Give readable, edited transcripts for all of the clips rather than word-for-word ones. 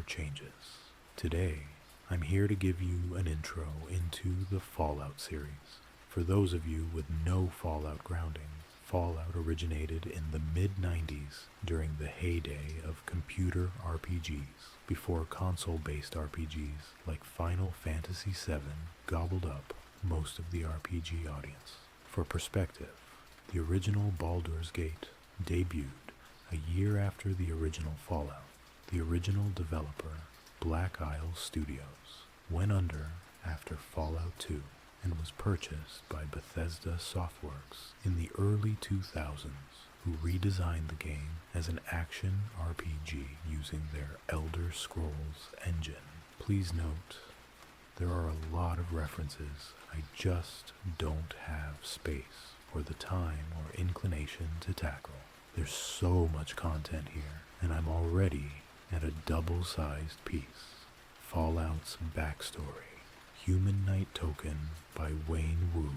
changes. Today, I'm here to give you an intro into the Fallout series. For those of you with no Fallout grounding, Fallout originated in the mid-90s during the heyday of computer RPGs, before console-based RPGs like Final Fantasy VII gobbled up most of the RPG audience. For perspective, the original Baldur's Gate debuted a year after the original Fallout. The original developer, Black Isle Studios, went under after Fallout 2 and was purchased by Bethesda Softworks in the early 2000s, who redesigned the game as an action RPG using their Elder Scrolls engine. Please note, there are a lot of references. I just don't have space or the time or inclination to tackle. There's so much content here, and I'm already at a double-sized piece. Fallout's backstory. Human Knight Token by Wayne Wu.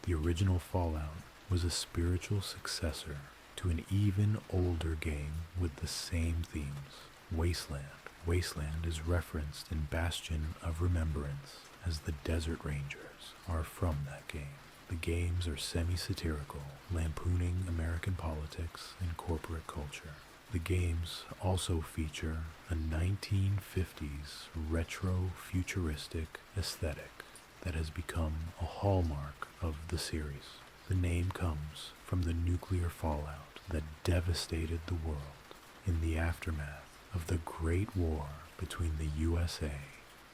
The original Fallout was a spiritual successor to an even older game with the same themes, Wasteland. Wasteland is referenced in Bastion of Remembrance, as the Desert Rangers are from that game. The games are semi-satirical, lampooning American politics and corporate culture. The games also feature a 1950s retro-futuristic aesthetic that has become a hallmark of the series. The name comes from the nuclear fallout that devastated the world in the aftermath of the Great War between the USA,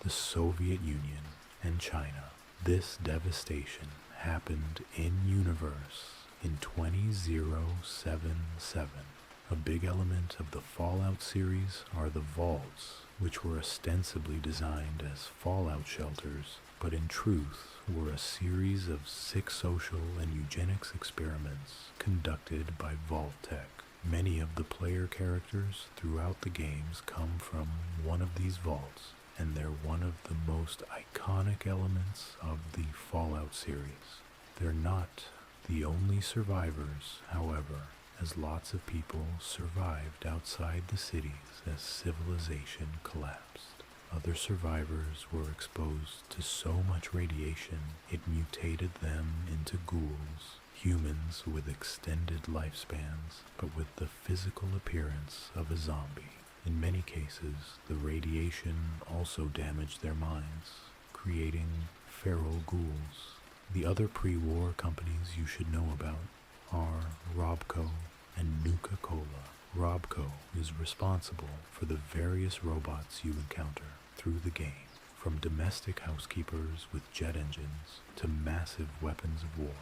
the Soviet Union, and China. This devastation happened in-universe in 20077. A big element of the Fallout series are the vaults, which were ostensibly designed as fallout shelters, but in truth were a series of sick social and eugenics experiments conducted by Vault-Tec. Many of the player characters throughout the games come from one of these vaults, and they're one of the most iconic elements of the Fallout series. They're not the only survivors, however, as lots of people survived outside the cities as civilization collapsed. Other survivors were exposed to so much radiation it mutated them into ghouls, humans with extended lifespans, but with the physical appearance of a zombie. In many cases, the radiation also damaged their minds, creating feral ghouls. The other pre-war companies you should know about are Robco and Nuka-Cola. Robco is responsible for the various robots you encounter through the game, from domestic housekeepers with jet engines to massive weapons of war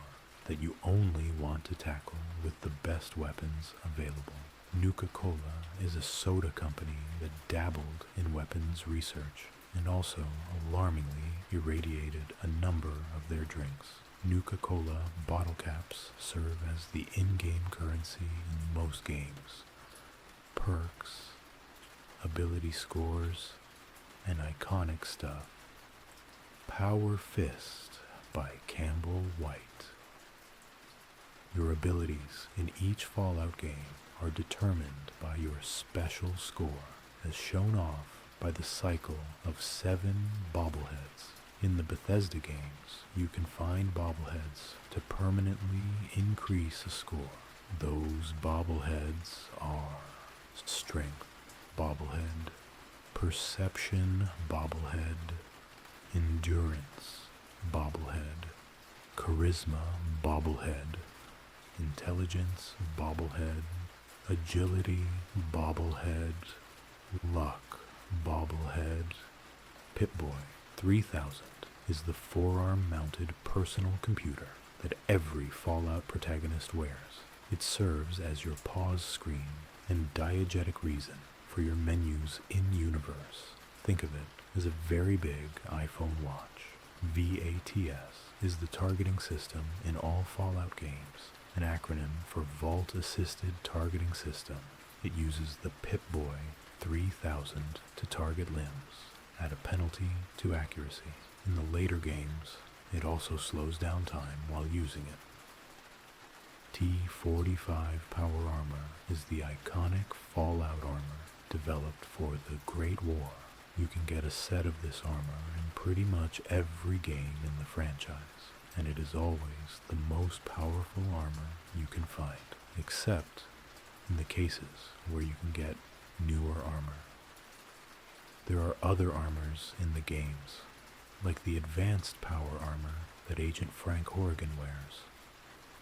that you only want to tackle with the best weapons available. Nuka-Cola is a soda company that dabbled in weapons research and also alarmingly irradiated a number of their drinks. Nuka-Cola bottle caps serve as the in-game currency in most games. Perks, ability scores, and iconic stuff. Power Fist by Campbell White. Your abilities in each Fallout game are determined by your special score, as shown off by the cycle of 7 bobbleheads. In the Bethesda games, you can find bobbleheads to permanently increase a score. Those bobbleheads are Strength bobblehead, Perception bobblehead, Endurance bobblehead, Charisma bobblehead, Intelligence bobblehead, Agility bobblehead, Luck bobblehead. Pip-Boy 3000 is the forearm-mounted personal computer that every Fallout protagonist wears. It serves as your pause screen and diegetic reason for your menus in-universe. Think of it as a very big iPhone watch. VATS is the targeting system in all Fallout games, an acronym for Vault Assisted Targeting System. It uses the Pip-Boy 3000 to target limbs at a penalty to accuracy. In the later games, it also slows down time while using it. T-45 power armor is the iconic Fallout armor developed for the Great War. You can get a set of this armor in pretty much every game in the franchise, and it is always the most powerful armor you can find, except in the cases where you can get newer armor. There are other armors in the games, like the advanced power armor that Agent Frank Horrigan wears,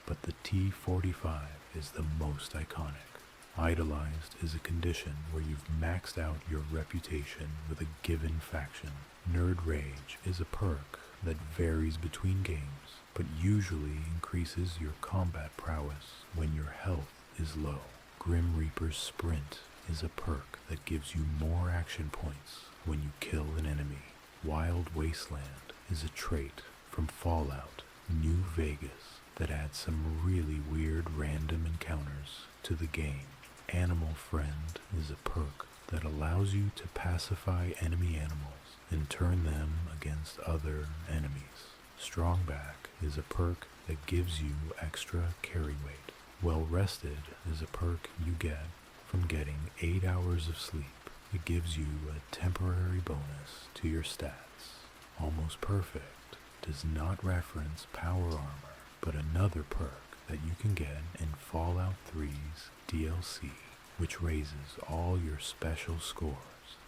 but the T-45 is the most iconic. Idolized is a condition where you've maxed out your reputation with a given faction. Nerd Rage is a perk that varies between games, but usually increases your combat prowess when your health is low. Grim Reaper's Sprint is a perk that gives you more action points when you kill an enemy. Wild Wasteland is a trait from Fallout New Vegas that adds some really weird random encounters to the game. Animal Friend is a perk that allows you to pacify enemy animals and turn them against other enemies. Strongback is a perk that gives you extra carry weight. Well Rested is a perk you get from getting 8 hours of sleep. It gives you a temporary bonus to your stats. Almost Perfect does not reference power armor, but another perk that you can get in Fallout 3's DLC, which raises all your special scores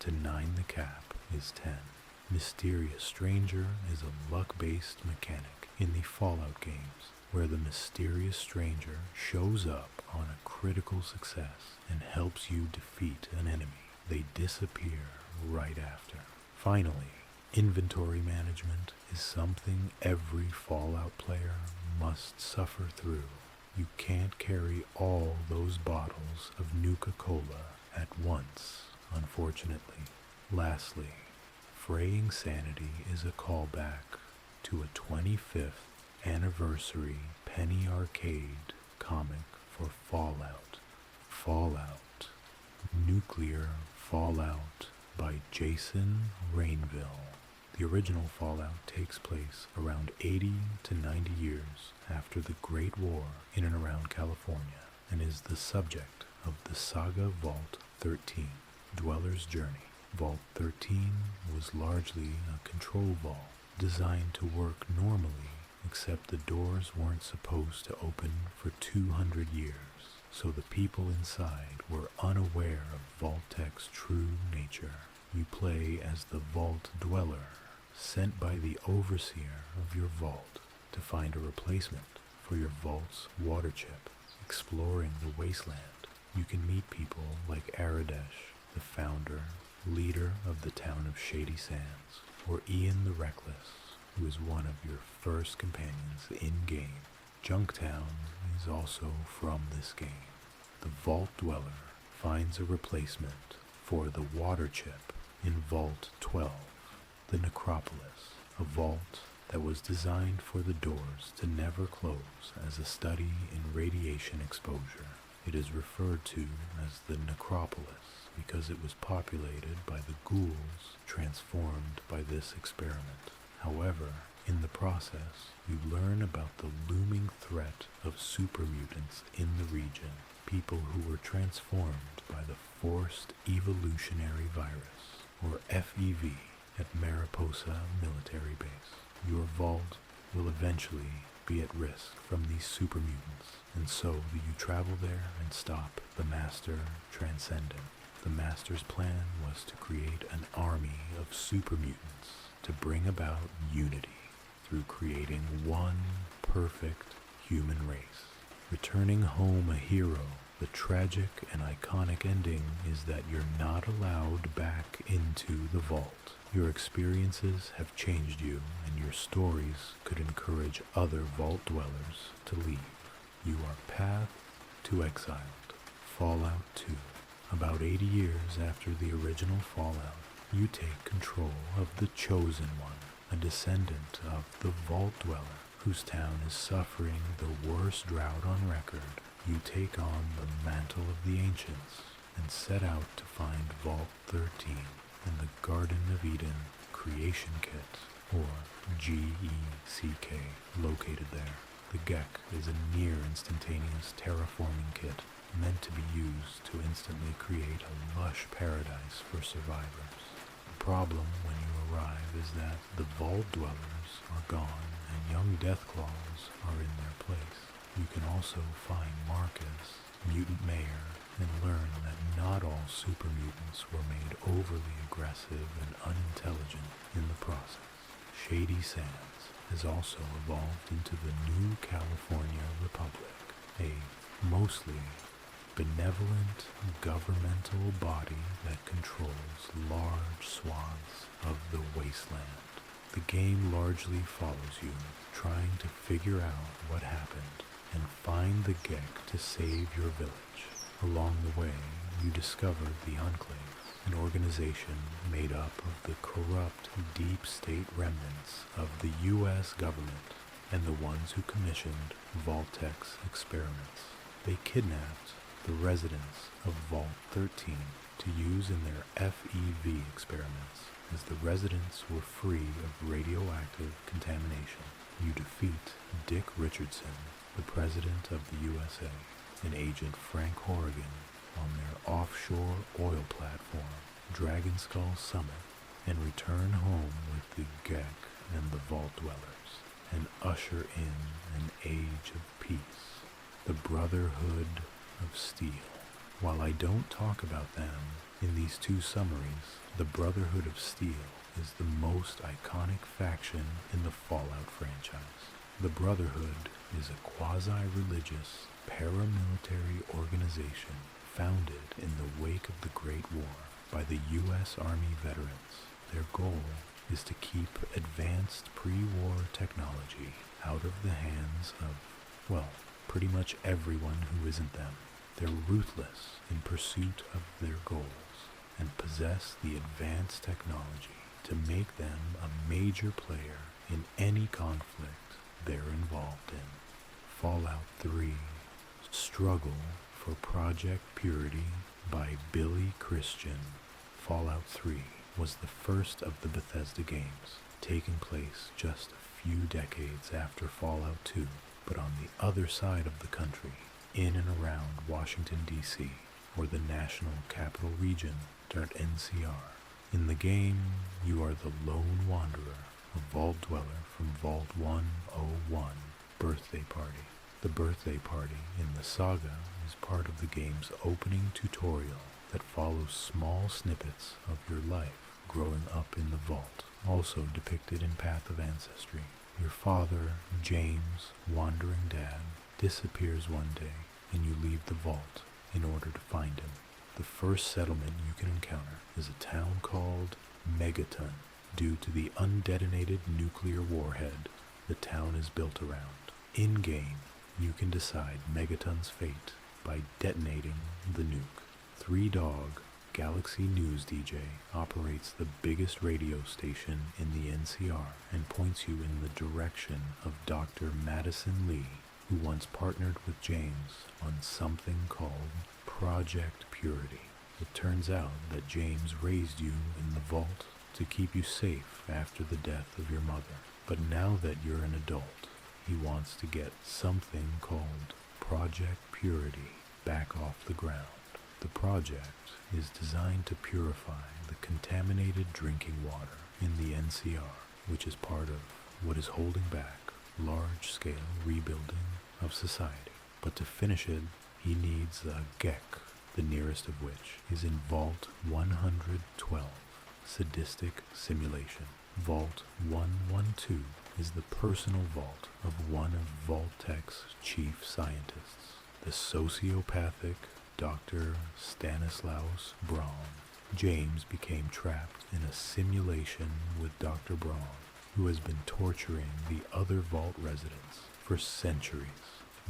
to 9. The cap is 10. Mysterious Stranger is a luck-based mechanic in the Fallout games, where the mysterious stranger shows up on a critical success and helps you defeat an enemy. They disappear right after. Finally, inventory management is something every Fallout player must suffer through. You can't carry all those bottles of Nuka-Cola at once, unfortunately. Lastly, Fraying Sanity is a callback to a 25th anniversary Penny Arcade comic for Fallout. Fallout. Nuclear Fallout by Jason Rainville. The original Fallout takes place around 80 to 90 years after the Great War in and around California, and is the subject of the saga Vault 13, Dweller's Journey. Vault 13 was largely a control vault designed to work normally, except the doors weren't supposed to open for 200 years, so the people inside were unaware of Vault-Tech's true nature. You play as the Vault Dweller, sent by the overseer of your vault to find a replacement for your vault's water chip. Exploring the wasteland, you can meet people like Aradesh, the founder, leader of the town of Shady Sands, or Ian the Reckless, who is one of your first companions in-game. Junktown is also from this game. The Vault Dweller finds a replacement for the water chip in Vault 12, the Necropolis, a vault that was designed for the doors to never close as a study in radiation exposure. It is referred to as the Necropolis because it was populated by the ghouls transformed by this experiment. However, in the process, you learn about the looming threat of super mutants in the region, people who were transformed by the Forced Evolutionary Virus, or FEV, at Mariposa Military Base. Your vault will eventually be at risk from these super mutants, and so you travel there and stop the Master Transcendent. The Master's plan was to create an army of super mutants to bring about unity through creating one perfect human race. Returning home a hero, the tragic and iconic ending is that you're not allowed back into the vault. Your experiences have changed you, and your stories could encourage other vault dwellers to leave. You are Path to Exiled. Fallout 2. About 80 years after the original Fallout, you take control of the Chosen One, a descendant of the Vault Dweller, whose town is suffering the worst drought on record. You take on the mantle of the Ancients and set out to find Vault 13 and the Garden of Eden Creation Kit, or GECK, located there. The GECK is a near-instantaneous terraforming kit meant to be used to instantly create a lush paradise for survivors. The problem when you arrive is that the vault dwellers are gone and young Deathclaws are in their place. You can also find Marcus, mutant mayor, and learn that not all super mutants were made overly aggressive and unintelligent in the process. Shady Sands has also evolved into the New California Republic, a mostly benevolent governmental body that controls large swaths of the wasteland. The game largely follows you, trying to figure out what happened and find the Gek to save your village. Along the way, you discover the Enclave, an organization made up of the corrupt deep state remnants of the U.S. government and the ones who commissioned Vault-Tec's experiments. They kidnapped the residents of Vault 13 to use in their FEV experiments, as the residents were free of radioactive contamination. You defeat Dick Richardson, the President of the USA, and Agent Frank Horrigan on their offshore oil platform, Dragon Skull Summit, and return home with the Gek and the Vault Dwellers, and usher in an age of peace, the Brotherhood of Steel. While I don't talk about them in these two summaries, the Brotherhood of Steel is the most iconic faction in the Fallout franchise. The Brotherhood is a quasi-religious, paramilitary organization founded in the wake of the Great War by the U.S. Army veterans. Their goal is to keep advanced pre-war technology out of the hands of, well, pretty much everyone who isn't them. They're ruthless in pursuit of their goals and possess the advanced technology to make them a major player in any conflict they're involved in. Fallout 3 Struggle for Project Purity by Billy Christian. Fallout 3 was the first of the Bethesda games, taking place just a few decades after Fallout 2, but on the other side of the country, in and around Washington, D.C., or the National Capital Region, NCR. In the game, you are the lone wanderer, a vault dweller from Vault 101, Birthday Party. The Birthday Party in the saga is part of the game's opening tutorial that follows small snippets of your life growing up in the vault, also depicted in Path of Ancestry. Your father, James, Wandering Dad, disappears one day and you leave the vault in order to find him. The first settlement you can encounter is a town called Megaton. Due to the undetonated nuclear warhead the town is built around. In-game, you can decide Megaton's fate by detonating the nuke. Three Dog, Galaxy News DJ, operates the biggest radio station in the NCR and points you in the direction of Dr. Madison Lee, who once partnered with James on something called Project Purity. It turns out that James raised you in the vault to keep you safe after the death of your mother. But now that you're an adult, he wants to get something called Project Purity back off the ground. The project is designed to purify the contaminated drinking water in the NCR, which is part of what is holding back large-scale rebuilding of society. But to finish it, he needs a Gek, the nearest of which is in Vault 112, Sadistic Simulation. Vault 112 is the personal vault of one of Vault-Tec's chief scientists, the sociopathic Dr. Stanislaus Braun. James became trapped in a simulation with Dr. Braun, who has been torturing the other Vault residents for centuries.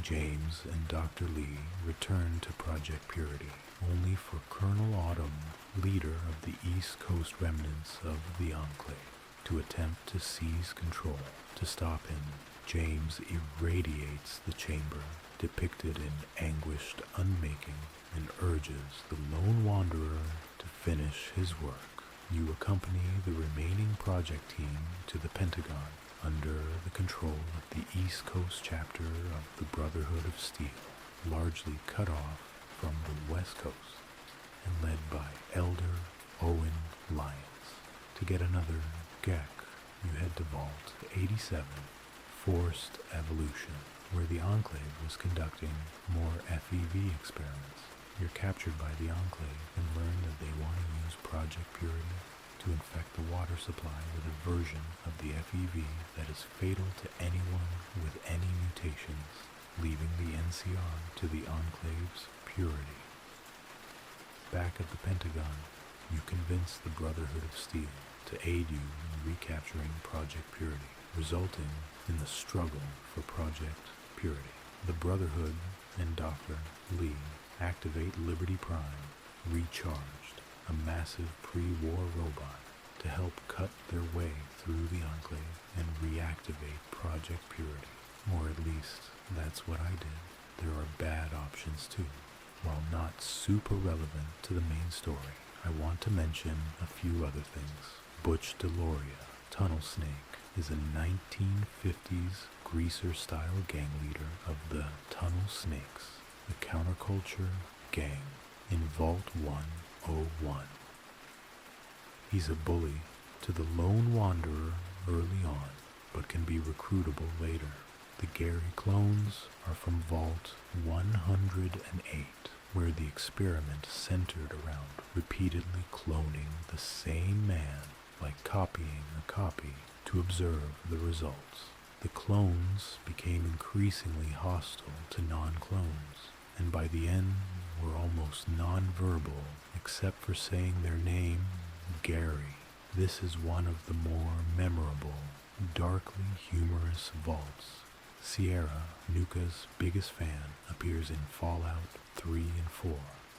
James and Dr. Lee return to Project Purity, only for Colonel Autumn, leader of the East Coast remnants of the Enclave, to attempt to seize control. To stop him, James irradiates the chamber, depicted in anguished unmaking, and urges the lone wanderer to finish his work. You accompany the remaining project team to the Pentagon under the control of the East Coast chapter of the Brotherhood of Steel, largely cut off from the West Coast and led by Elder Owen Lyons. To get another Gek, you head to Vault 87, Forced Evolution, where the Enclave was conducting more FEV experiments. You're captured by the Enclave and learn that they want to use Project Purity to infect the water supply with a version of the FEV that is fatal to anyone with any mutations, leaving the NCR to the Enclave's purity. Back at the Pentagon, you convince the Brotherhood of Steel to aid you in recapturing Project Purity, resulting in the struggle for Project Purity. The Brotherhood and Dr. Lee activate Liberty Prime, Recharged, a massive pre-war robot, to help cut their way through the Enclave and reactivate Project Purity. Or at least, that's what I did. There are bad options too. While not super relevant to the main story, I want to mention a few other things. Butch Deloria, Tunnel Snake, is a 1950s greaser-style gang leader of the Tunnel Snakes, the counterculture gang in Vault 101. He's a bully to the lone wanderer early on, but can be recruitable later. The Gary clones are from Vault 108, where the experiment centered around repeatedly cloning the same man, like copying a copy, to observe the results. The clones became increasingly hostile to non-clones, and by the end were almost non-verbal except for saying their name, Gary. This is one of the more memorable, darkly humorous vaults. Sierra, Nuka's biggest fan, appears in Fallout 3 and 4,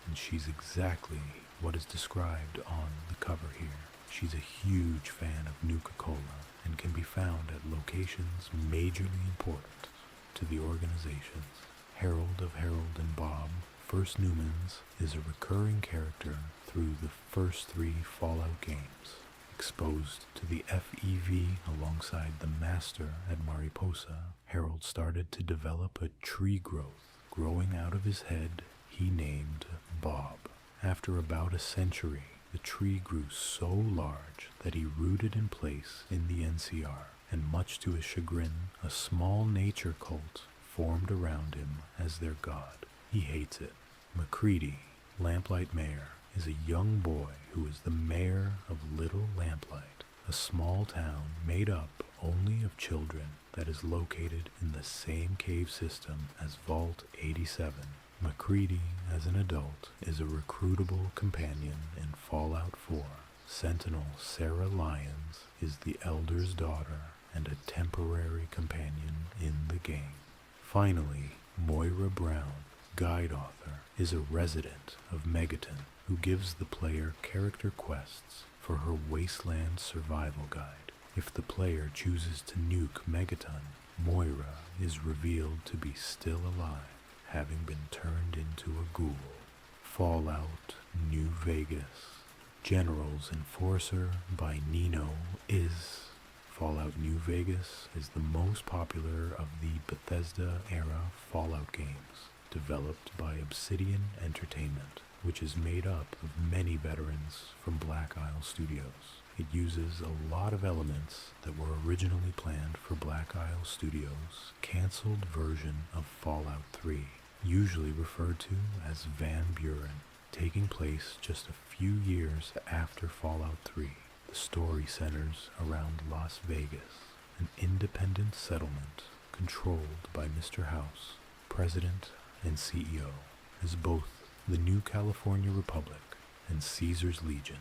and she's exactly what is described on the cover here. She's a huge fan of Nuka-Cola and can be found at locations majorly important to the organizations. Harold of Harold and Bob, First Newmans, is a recurring character through the first 3 Fallout games. Exposed to the FEV alongside the Master at Mariposa, Harold started to develop a tree growth growing out of his head he named Bob. After about a century, the tree grew so large that he rooted in place in the NCR, and much to his chagrin, a small nature cult formed around him as their god. He hates it. McCready, Lamplight Mayor, is a young boy who is the mayor of Little Lamplight, a small town made up only of children that is located in the same cave system as Vault 87. McCready, as an adult, is a recruitable companion in Fallout 4. Sentinel Sarah Lyons is the Elder's daughter and a temporary companion in the game. Finally, Moira Brown, guide author, is a resident of Megaton who gives the player character quests for her Wasteland survival guide. If the player chooses to nuke Megaton, Moira is revealed to be still alive, having been turned into a ghoul. Fallout New Vegas. General's Enforcer by Nino is. Fallout New Vegas is the most popular of the Bethesda-era Fallout games, developed by Obsidian Entertainment, which is made up of many veterans from Black Isle Studios. It uses a lot of elements that were originally planned for Black Isle Studios' cancelled version of Fallout 3, usually referred to as Van Buren, taking place just a few years after Fallout 3. The story centers around Las Vegas, an independent settlement controlled by Mr. House, president and CEO, as both the New California Republic and Caesar's Legion,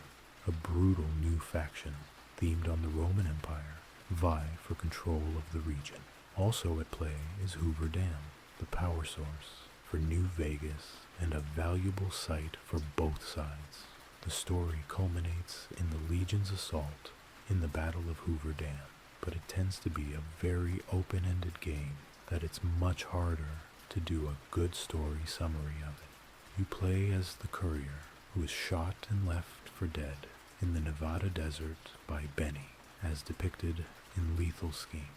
a brutal new faction themed on the Roman Empire, vie for control of the region. Also at play is Hoover Dam, the power source for New Vegas and a valuable site for both sides. The story culminates in the Legion's assault in the Battle of Hoover Dam, but it tends to be a very open-ended game that it's much harder to do a good story summary of it. You play as the courier who is shot and left for dead in the Nevada desert by Benny, as depicted in Lethal Scheme.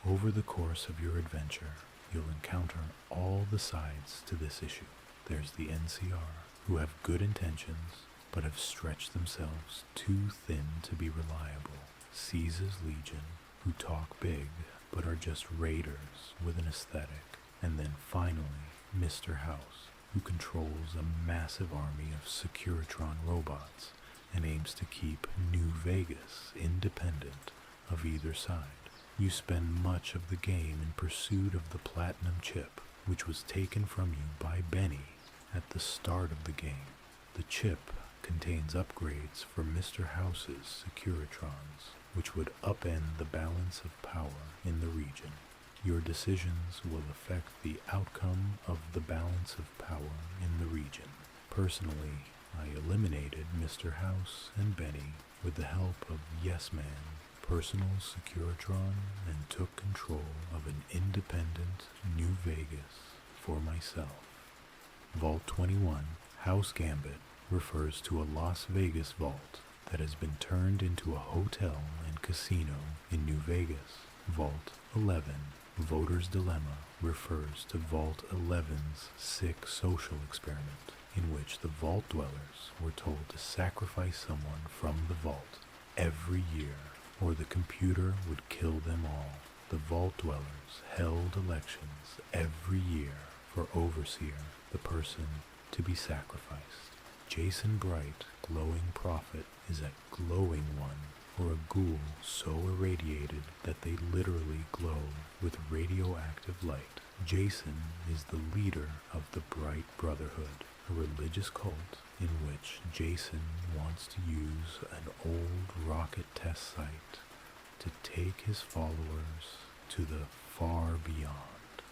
Over the course of your adventure, you'll encounter all the sides to this issue. there's the NCR, who have good intentions, but have stretched themselves too thin to be reliable. Caesar's Legion, who talk big, but are just raiders with an aesthetic. And then finally, Mr. House, who controls a massive army of Securitron robots and aims to keep New Vegas independent of either side. You spend much of the game in pursuit of the Platinum Chip, which was taken from you by Benny at the start of the game. The chip contains upgrades for Mr. House's Securitrons, which would upend the balance of power in the region. Your decisions will affect the outcome of the balance of power in the region. Personally, I eliminated Mr. House and Benny with the help of Yes Man, personal Securitron, and took control of an independent New Vegas for myself. Vault 21, House Gambit, refers to a Las Vegas vault that has been turned into a hotel and casino in New Vegas. Vault 11, Voter's Dilemma, refers to Vault 11's sick social experiment, in which the vault dwellers were told to sacrifice someone from the vault every year, or the computer would kill them all. The vault dwellers held elections every year for Overseer, the person to be sacrificed. Jason Bright, Glowing Prophet, is a glowing one, or a ghoul so irradiated that they literally glow with radioactive light. Jason is the leader of the Bright Brotherhood, a religious cult in which Jason wants to use an old rocket test site to take his followers to the far beyond.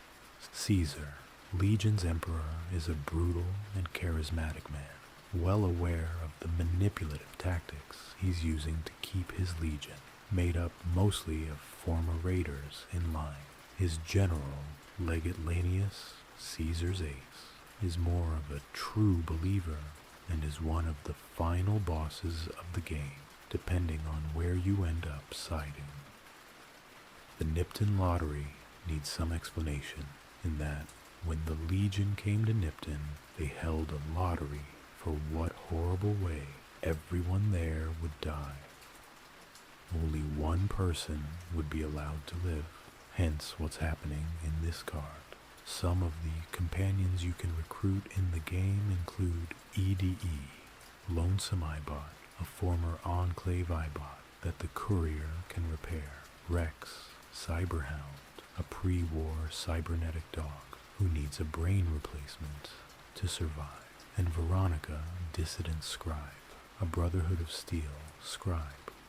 Caesar, Legion's Emperor, is a brutal and charismatic man, well aware of the manipulative tactics he's using to keep his legion, made up mostly of former raiders, in line. His general, Legate Lanius, Caesar's ace, is more of a true believer and is one of the final bosses of the game, depending on where you end up siding. The Nipton lottery needs some explanation, in that when the Legion came to Nipton, they held a lottery for what horrible way everyone there would die. Only one person would be allowed to live, hence what's happening in this card. Some of the companions you can recruit in the game include EDE, Lonesome Eyebot, a former Enclave Eyebot that the Courier can repair, Rex, Cyberhound, a pre-war cybernetic dog who needs a brain replacement to survive, and Veronica, Dissident Scribe, a Brotherhood of Steel scribe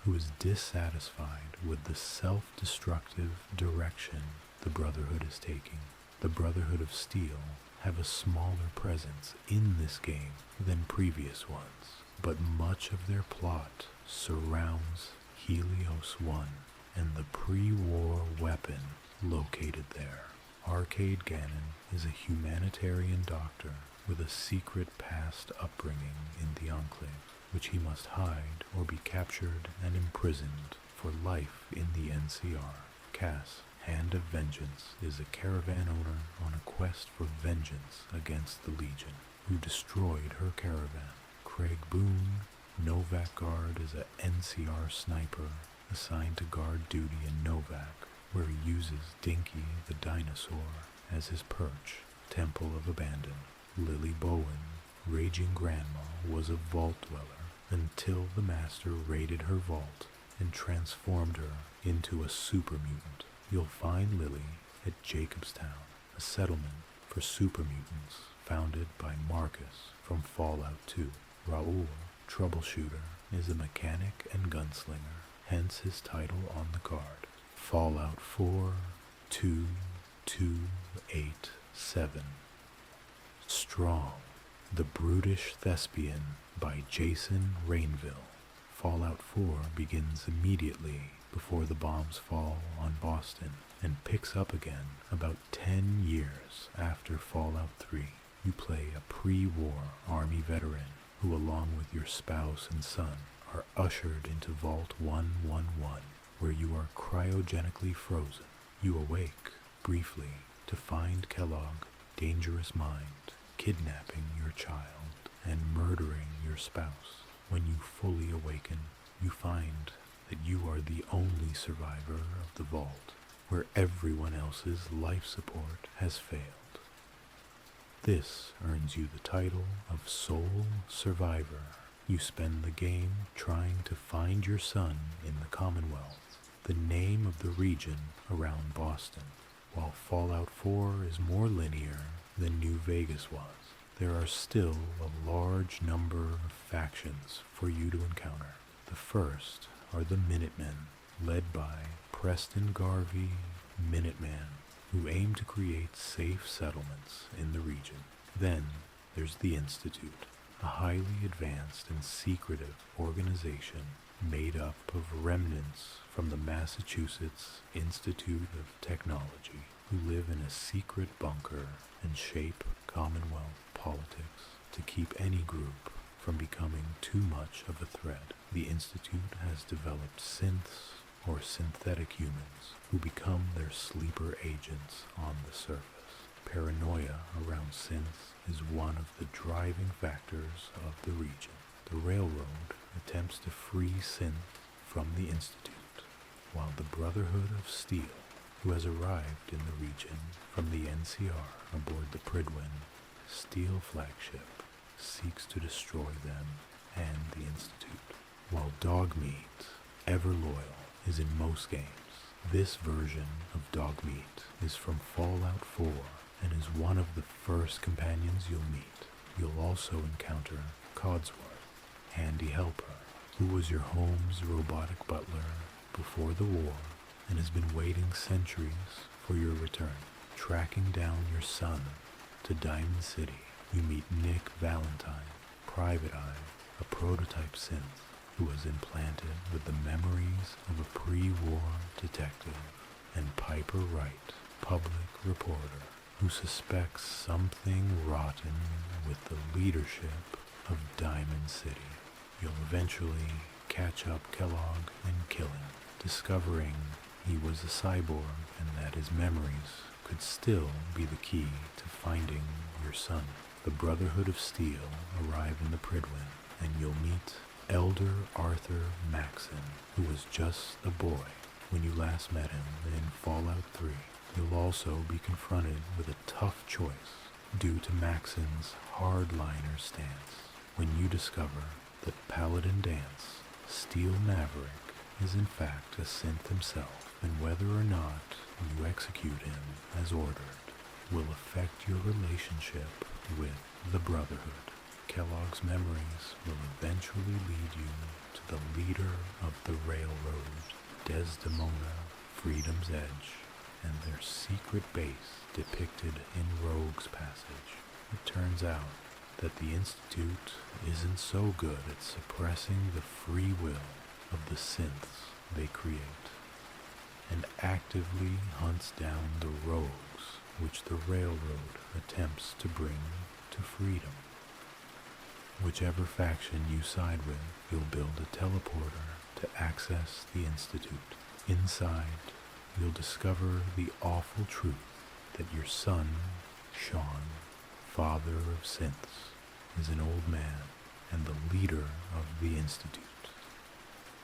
who is dissatisfied with the self-destructive direction the Brotherhood is taking. The Brotherhood of Steel have a smaller presence in this game than previous ones, but much of their plot surrounds Helios 1 and the pre-war weapon located there. Arcade Gannon is a humanitarian doctor with a secret past upbringing in the Enclave, which he must hide or be captured and imprisoned for life in the NCR. Cass, Hand of Vengeance, is a caravan owner on a quest for vengeance against the Legion, who destroyed her caravan. Craig Boone, Novak Guard, is a NCR sniper assigned to guard duty in Novak, where he uses Dinky the dinosaur as his perch. Temple of Abandon. Lily Bowen, Raging Grandma, was a vault dweller until the Master raided her vault and transformed her into a super mutant. You'll find Lily at Jacobstown, a settlement for super mutants founded by Marcus from Fallout 2. Raoul, Troubleshooter, is a mechanic and gunslinger, hence his title on the card. Fallout 4, 2287. Strong, the Brutish Thespian by Jason Rainville. Fallout 4 begins immediately before the bombs fall on Boston and picks up again about 10 years after Fallout 3. You play a pre-war Army veteran who, along with your spouse and son, are ushered into Vault 111, where you are cryogenically frozen. You awake, briefly, to find Kellogg, Dangerous Mind, kidnapping your child and murdering your spouse. When you fully awaken, you find that you are the only survivor of the vault, where everyone else's life support has failed. This earns you the title of Sole Survivor. You spend the game trying to find your son in the Commonwealth, the name of the region around Boston. While Fallout 4 is more linear than New Vegas was, there are still a large number of factions for you to encounter. The first are the Minutemen, led by Preston Garvey Minuteman, who aim to create safe settlements in the region. Then there's the Institute, a highly advanced and secretive organization made up of remnants from the Massachusetts Institute of Technology, who live in a secret bunker and shape Commonwealth politics to keep any group from becoming too much of a threat. The Institute has developed synths, or synthetic humans, who become their sleeper agents on the surface. Paranoia around synths is one of the driving factors of the region. The Railroad attempts to free synth from the Institute, while the Brotherhood of Steel, who has arrived in the region from the NCR aboard the Prydwen Steel flagship, seeks to destroy them and the Institute. While Dogmeat, ever loyal, is in most games, this version of Dogmeat is from Fallout 4 and is one of the first companions you'll meet. You'll also encounter Codsworth, Handy Helper, who was your home's robotic butler before the war and has been waiting centuries for your return. Tracking down your son to Diamond City, you meet Nick Valentine, Private Eye, a prototype synth who was implanted with the memories of a pre-war detective, and Piper Wright, public reporter, who suspects something rotten with the leadership of Diamond City. You'll eventually catch up Kellogg and kill him, discovering he was a cyborg and that his memories could still be the key to finding your son. The Brotherhood of Steel arrive in the Prydwen, and you'll meet Elder Arthur Maxon, who was just a boy when you last met him in Fallout 3. You'll also be confronted with a tough choice due to Maxon's hardliner stance when you discover that Paladin Danse, Steel Maverick, is in fact a synth himself, and whether or not you execute him as ordered will affect your relationship with the Brotherhood. Kellogg's memories will eventually lead you to the leader of the Railroad, Desdemona Freedom's Edge, and their secret base depicted in Rogue's Passage. It turns out that the Institute isn't so good at suppressing the free will of the synths they create, and actively hunts down the rogues which the Railroad attempts to bring to freedom. Whichever faction you side with, you'll build a teleporter to access the Institute. Inside, you'll discover the awful truth that your son, Sean, father of synths, is an old man and the leader of the Institute,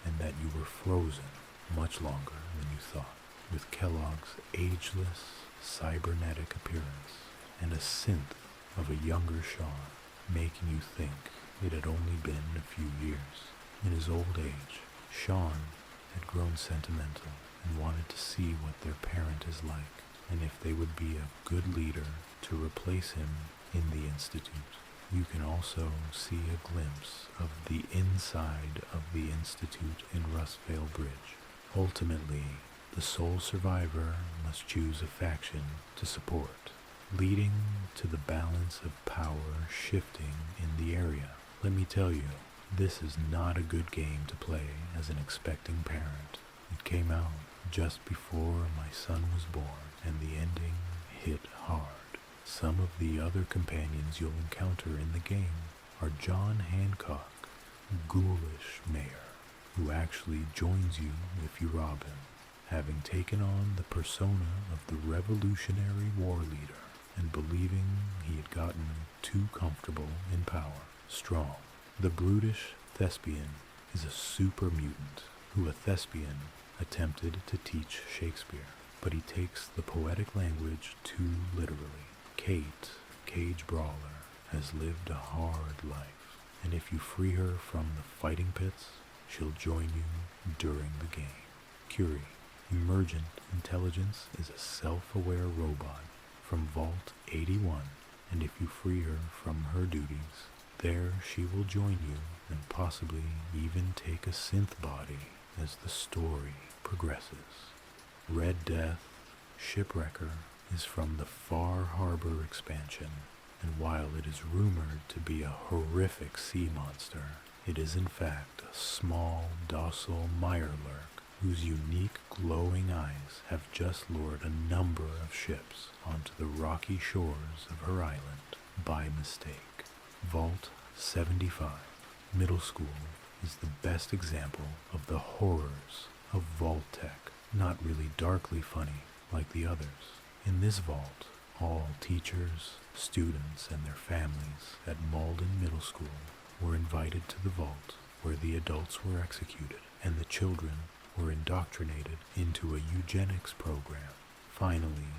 and that you were frozen much longer than you thought. With Kellogg's ageless, cybernetic appearance and a synth of a younger Sean, making you think it had only been a few years. In his old age, Sean had grown sentimental and wanted to see what their parent is like, and if they would be a good leader to replace him in the Institute. You can also see a glimpse of the inside of the Institute in Rustvale Bridge. Ultimately, the sole survivor must choose a faction to support, leading to the balance of power shifting in the area. Let me tell you, this is not a good game to play as an expecting parent. It came out just before my son was born, and the ending hit hard. Some of the other companions you'll encounter in the game are John Hancock, Ghoulish Mayor, who actually joins you if you rob him, having taken on the persona of the Revolutionary War leader. and believing he had gotten too comfortable in power. Strong. The brutish Thespian is a super mutant who a thespian attempted to teach Shakespeare, but he takes the poetic language too literally. Kate, Cage Brawler, has lived a hard life, and if you free her from the fighting pits, she'll join you during the game. Curie, Emergent Intelligence, is a self-aware robot from Vault 81, and if you free her from her duties, there she will join you and possibly even take a synth body as the story progresses. Red Death, Shipwrecker, is from the Far Harbor expansion, and while it is rumored to be a horrific sea monster, it is in fact a small, docile mirelurk whose unique glowing eyes have just lured a number of ships onto the rocky shores of her island by mistake. Vault 75, Middle School, is the best example of the horrors of Vault-Tec, not really darkly funny like the others. In this vault, all teachers, students, and their families at Malden Middle School were invited to the vault where the adults were executed and the children were indoctrinated into a eugenics program. Finally,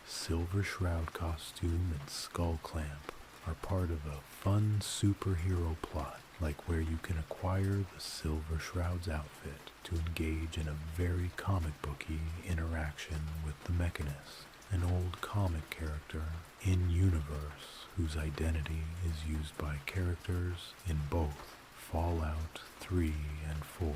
Silver Shroud costume and skull clamp are part of a fun superhero plot, like where you can acquire the Silver Shroud's outfit to engage in a very comic booky interaction with the Mechanist, an old comic character in-universe whose identity is used by characters in both Fallout 3 and 4.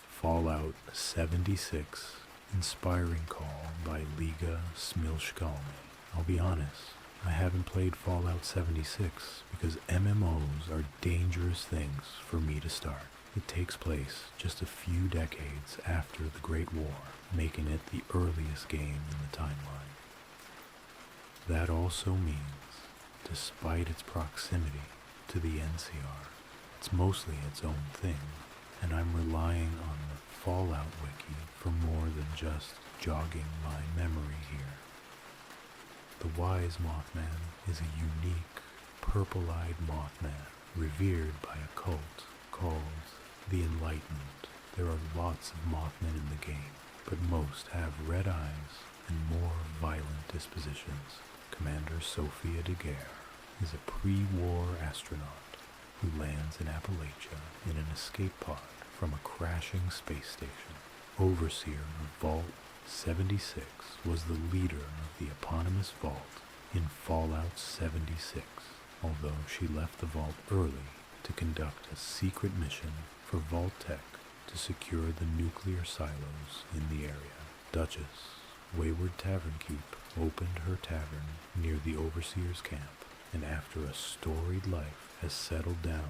Fallout 76, Inspiring Call by Liga Smilshkalny. I'll be honest, I haven't played Fallout 76 because MMOs are dangerous things for me to start. It takes place just a few decades after the Great War, making it the earliest game in the timeline. That also means, despite its proximity to the NCR, it's mostly its own thing, and I'm relying on the Fallout Wiki for more than just jogging my memory here. The Wise Mothman is a unique, purple-eyed Mothman revered by a cult called the Enlightened. There are lots of Mothmen in the game, but most have red eyes and more violent dispositions. Commander Sophia DeGare is a pre-war astronaut who lands in Appalachia in an escape pod from a crashing space station. Overseer of Vault 76 was the leader of the eponymous vault in Fallout 76, although she left the vault early to conduct a secret mission for Vault-Tec to secure the nuclear silos in the area. Duchess, Wayward Tavern Keep, opened her tavern near the Overseer's camp, and after a storied life has settled down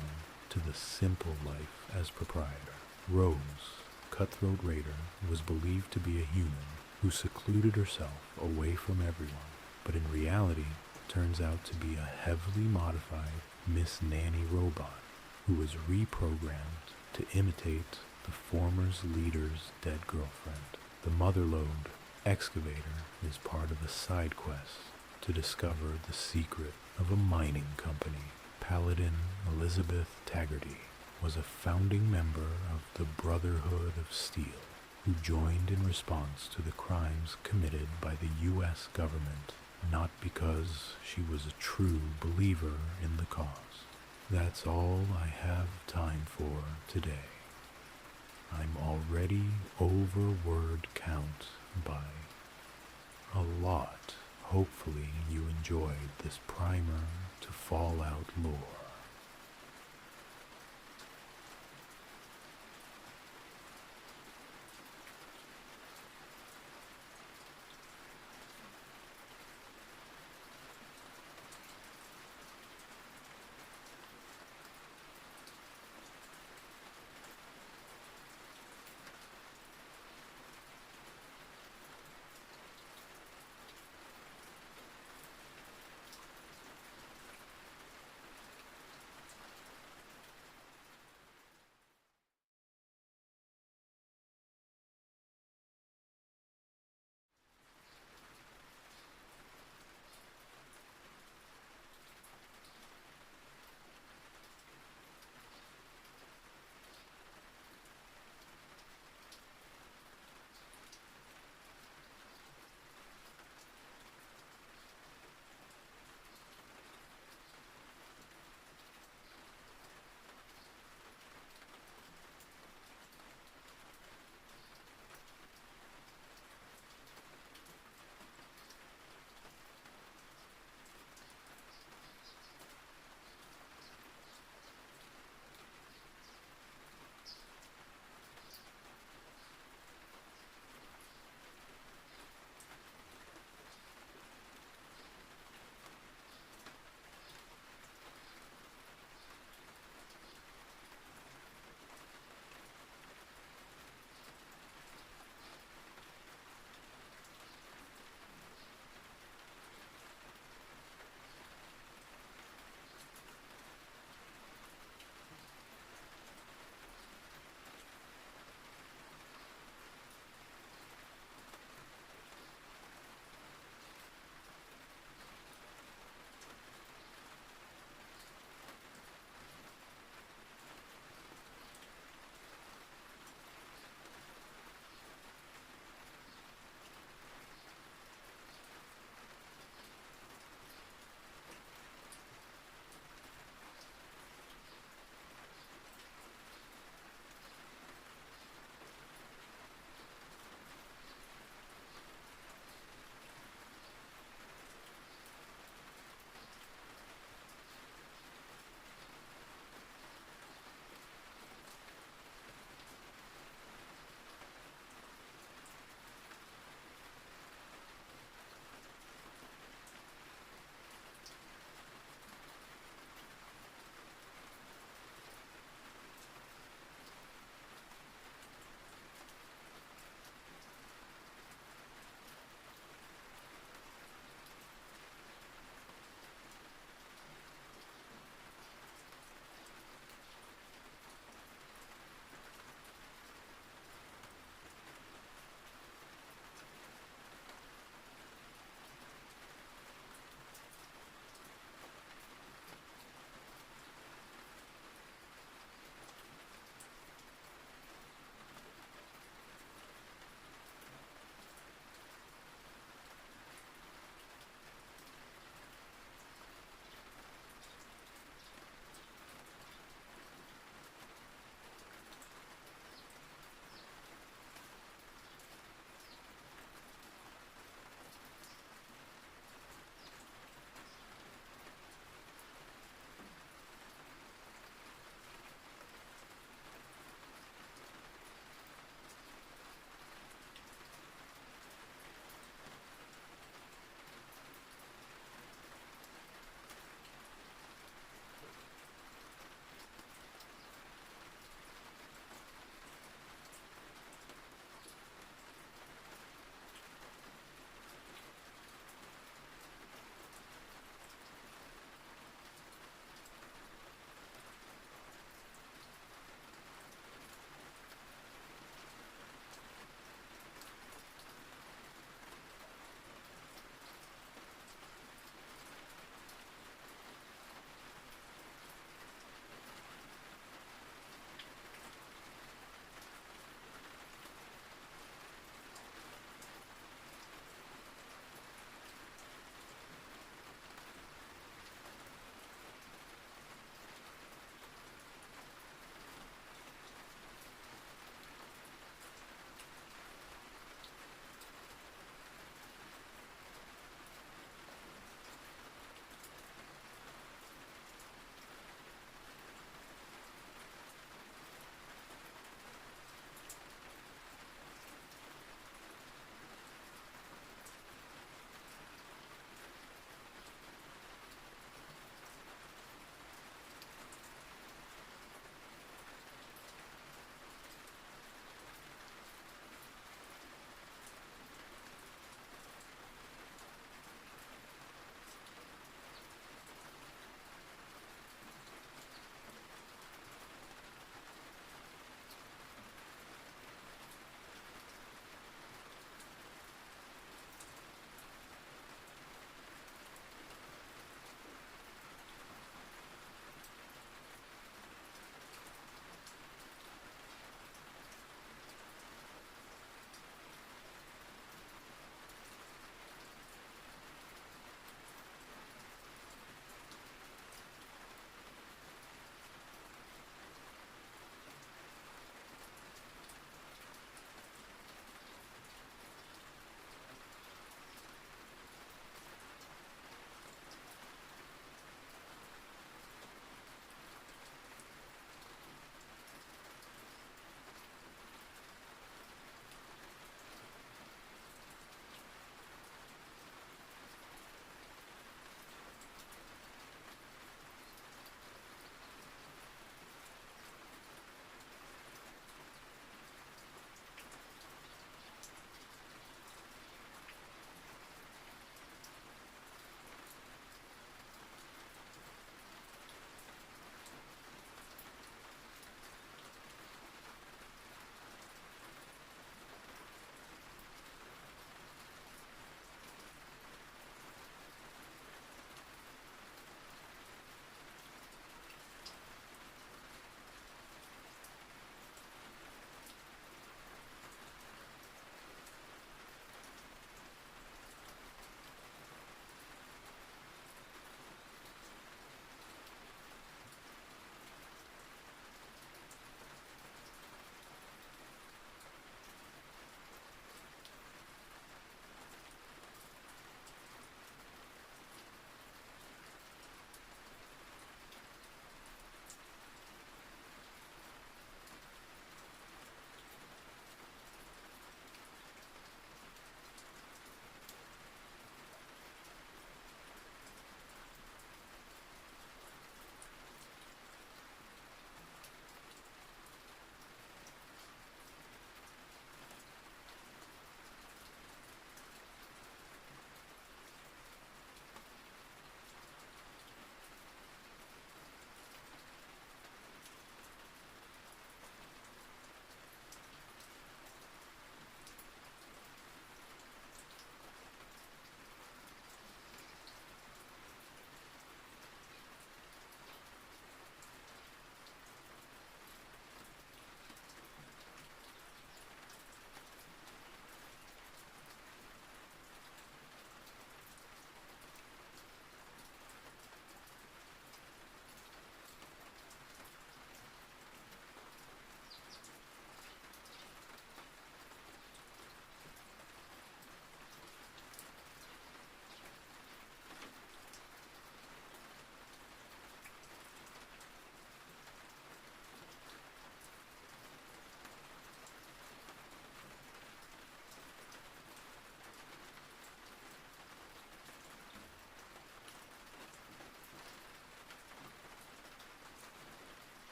to the simple life as proprietor. Rose, Cutthroat Raider, was believed to be a human who secluded herself away from everyone, but in reality turns out to be a heavily modified Miss Nanny robot who was reprogrammed to imitate the former leader's dead girlfriend. The Motherlode Excavator is part of a side quest to discover the secret of a mining company. Paladin Elizabeth Taggarty was a founding member of the Brotherhood of Steel, who joined in response to the crimes committed by the U.S. government, not because she was a true believer in the cause. That's all I have time for today. I'm already over word count by a lot. Hopefully you enjoyed this primer to Fallout lore.